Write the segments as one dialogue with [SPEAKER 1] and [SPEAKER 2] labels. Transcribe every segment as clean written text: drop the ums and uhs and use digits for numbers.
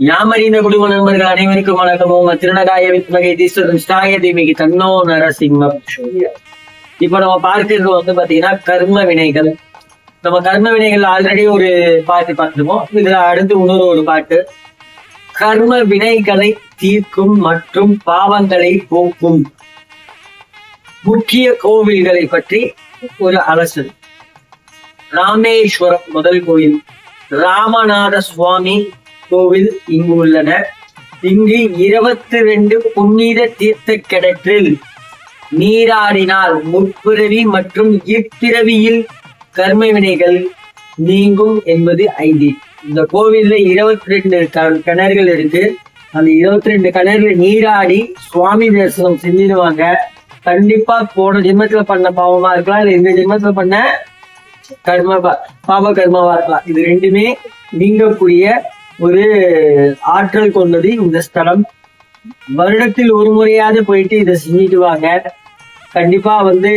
[SPEAKER 1] யாமறிந்த குடும்ப நண்பர்கள் அனைவருக்கும் வணக்கமும். திருநகாய வித்மகை தீஸ்வரன் ஸ்டாய தீமிகி தன்னோ நரசிம்மம். இப்ப நம்ம பார்க்கிறது வந்து பாத்தீங்கன்னா கர்ம வினைகள். நம்ம கர்ம வினைகள் ஆல்ரெடி ஒரு பாட்டு பார்த்துருவோம். இதுல அடுத்து இன்னொரு ஒரு பாட்டு கர்ம வினைகளை தீர்க்கும் மற்றும் பாவங்களை போக்கும் முக்கிய கோவில்களை பற்றி ஒரு அலசல். ராமேஸ்வரம் முதல் கோயில், ராமநாத சுவாமி கோவில் இங்கு உள்ளன. இங்கு 22 புனித தீர்த்த கிணற்றில் நீராடினால் முற்பிறவி மற்றும் இப்பிறவியில் கர்ம வினைகள் நீங்கும் என்பது ஐதீகம். இந்த கோவில்ல 22 கிணறுகள் இருக்கு. அந்த 22 கிணறுல நீராடி சுவாமி தரிசனம் செஞ்சிருவாங்க. கண்டிப்பா போன ஜென்மத்துல பண்ண பாவமா இருக்கலாம், இல்ல இந்த ஜென்மத்துல பண்ண பாப கர்மாவா இருக்கலாம். இது ரெண்டுமே நீங்கக்கூடிய ஒரு ஆற்றல் கொண்டது இந்த ஸ்தலம். வருடத்தில் ஒரு முறையாவது போயிட்டு இதை செஞ்சுட்டு வாங்க. கண்டிப்பா வந்து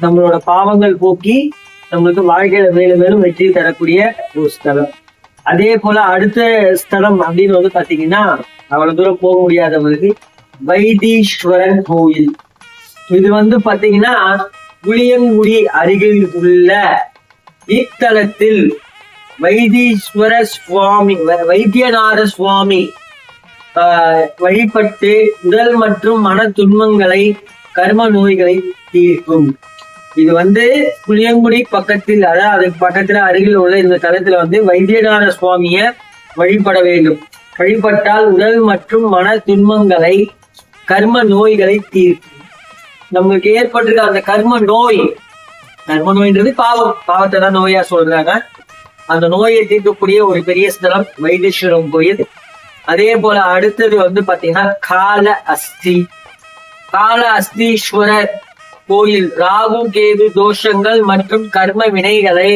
[SPEAKER 1] நம்மளோட பாவங்கள் போக்கி நம்மளுக்கு வாழ்க்கையில மேலும் மேலும் வெற்றி தரக்கூடிய ஒரு ஸ்தலம். அதே போல அடுத்த ஸ்தலம் அப்படின்னு வந்து பாத்தீங்கன்னா அவ்வளவு தூரம் போக முடியாதவங்களுக்கு வைத்தீஸ்வரன் கோயில். இது வந்து பாத்தீங்கன்னா புளியங்குடி அருகில் உள்ள இத்தலத்தில் வைத்தீஸ்வர சுவாமி வைத்தியநாத சுவாமி வழிபட்டு உடல் மற்றும் மன துன்பங்களை கர்ம நோய்களை தீர்க்கும். இது வந்து புளியங்குடி பக்கத்தில், அதாவது அதுக்கு பக்கத்துல அருகில் உள்ள இந்த தலத்துல வந்து வைத்தியநாத சுவாமிய வழிபட வேண்டும். வழிபட்டால் உடல் மற்றும் மன துன்பங்களை கர்ம நோய்களை தீர்க்கும். நம்மளுக்கு ஏற்பட்டிருக்க அந்த கர்ம நோய்ன்றது பாவத்தை தான் நோயா சொல்றாங்க. அந்த நோயை தீர்க்கக்கூடிய ஒரு பெரிய ஸ்தலம் வைத்தீஸ்வரம் கோயில். அதே போல அடுத்தது வந்து பாத்தீங்கன்னா கால அஸ்தீஸ்வரர் கோயில். ராகு கேது தோஷங்கள் மற்றும் கர்ம வினைகளை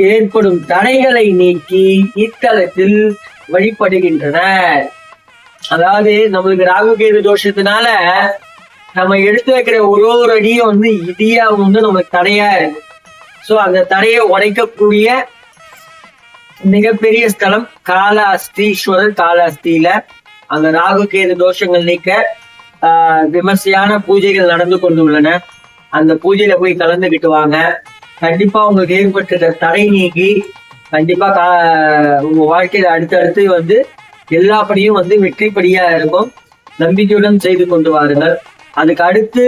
[SPEAKER 1] ஏற்படும் தடைகளை நீக்கி இத்தலத்தில் வழிபடுகின்றனர். அதாவது நம்மளுக்கு ராகு கேது தோஷத்தினால நம்ம எடுத்து வைக்கிற ஒரு அடியும் வந்து இடியா வந்து நம்மளுக்கு தடையா இருக்கு. சோ அந்த தடையை உடைக்கக்கூடிய மிகப்பெரிய ஸ்தலம் காளஹஸ்தீஸ்வரர். காளஹஸ்தியில அந்த ராகு கேது தோஷங்கள் நீக்க விமர்சையான பூஜைகள் நடந்து கொண்டு உள்ளன. அந்த பூஜையில போய் கலந்துகிட்டு வாங்க. கண்டிப்பா உங்களுக்கு ஏற்பட்ட தடை நீக்கி கண்டிப்பா உங்க வாழ்க்கையில அடுத்தடுத்து வந்து எல்லா படியும் வந்து வெற்றிப்படியா இருக்கும். நம்பிக்கையுடன் செய்து கொண்டு வாருங்கள். அதுக்கு அடுத்து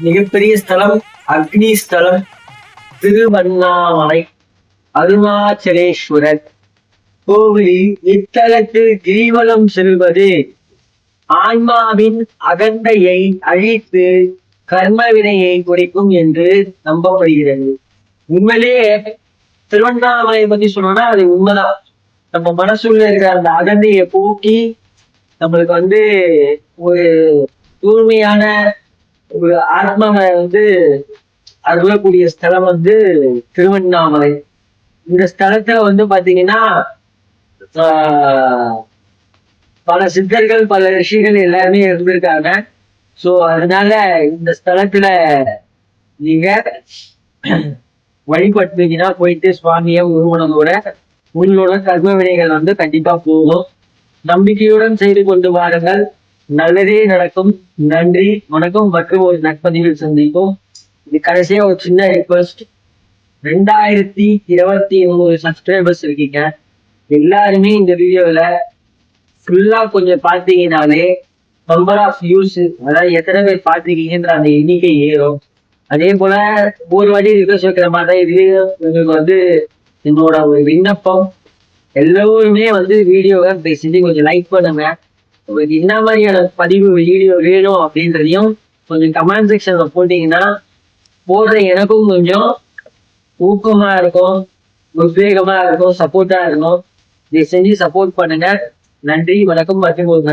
[SPEAKER 1] மிகப்பெரிய ஸ்தலம் அக்னி ஸ்தலம் திருவண்ணாமலை அருணாச்சலேஸ்வரர் கோவிலில் இத்தலத்தில் கிரிவலம் செல்வது ஆன்மாவின் அகந்தையை அழித்து கர்ம வினையை குறைக்கும் என்று நம்பப்படுகிறது. உண்மையிலேயே திருவண்ணாமலை பத்தி சொன்னோம்னா அது உண்மைதான். நம்ம மனசுல இருக்கிற அந்த அகந்தையை போக்கி நம்மளுக்கு வந்து ஒரு தூய்மையான ஒரு ஆத்மாவை வந்து அருளக்கூடிய ஸ்தலம் வந்து திருவண்ணாமலை. இந்த ஸ்தலத்துல வந்து பாத்தீங்கன்னா பல சித்தர்கள் பல ரிஷிகள் எல்லாருமே இருந்திருக்காங்க. சோ அதனால இந்த ஸ்தலத்துல நீங்க வழிபட்டீங்கன்னா போயிட்டு சுவாமிய உருவனதோட உங்களோட கர்ம வினைகள் வந்து கண்டிப்பா போகும். நம்பிக்கையுடன் செய்து கொண்டு வாருங்கள். நல்லதே நடக்கும். நன்றி, வணக்கம். மற்றும் ஒரு நட்பதிவில் சந்திப்போம். இது கடைசியா ஒரு சின்ன ரிக்வெஸ்ட். 2029 சப்ஸ்கிரைபர்ஸ் இருக்கீங்க. எல்லாருமே இந்த வீடியோல ஃபுல்லா கொஞ்சம் பார்த்தீங்கன்னாலே நம்பர் ஆஃப் வியூஸ், அதாவது எத்தனை பேர் பார்த்துருக்கீங்கன்ற அந்த எண்ணிக்கை ஏறும். அதே போல ஒரு வாட்டி ரிக்வெஸ்ட் வைக்கிற மாதிரி தான் இது உங்களுக்கு வந்து என்னோட ஒரு விண்ணப்பம். எல்லோருமே வந்து வீடியோவை பேசிட்டு கொஞ்சம் லைக் பண்ணுங்க. உங்களுக்கு என்ன மாதிரியான பதிவு வீடியோ வேணும் அப்படின்றதையும் கொஞ்சம் கமெண்ட் செக்ஷன்ல போட்டீங்கன்னா போடுற எனக்கும் கொஞ்சம் ஊக்கமா இருக்கும், உத்வேகமா இருக்கும், சப்போர்ட்டா இருக்கும். இதை செஞ்சு சப்போர்ட் பண்ணுங்க. நன்றி, வணக்கம். மற்றும் ஒரு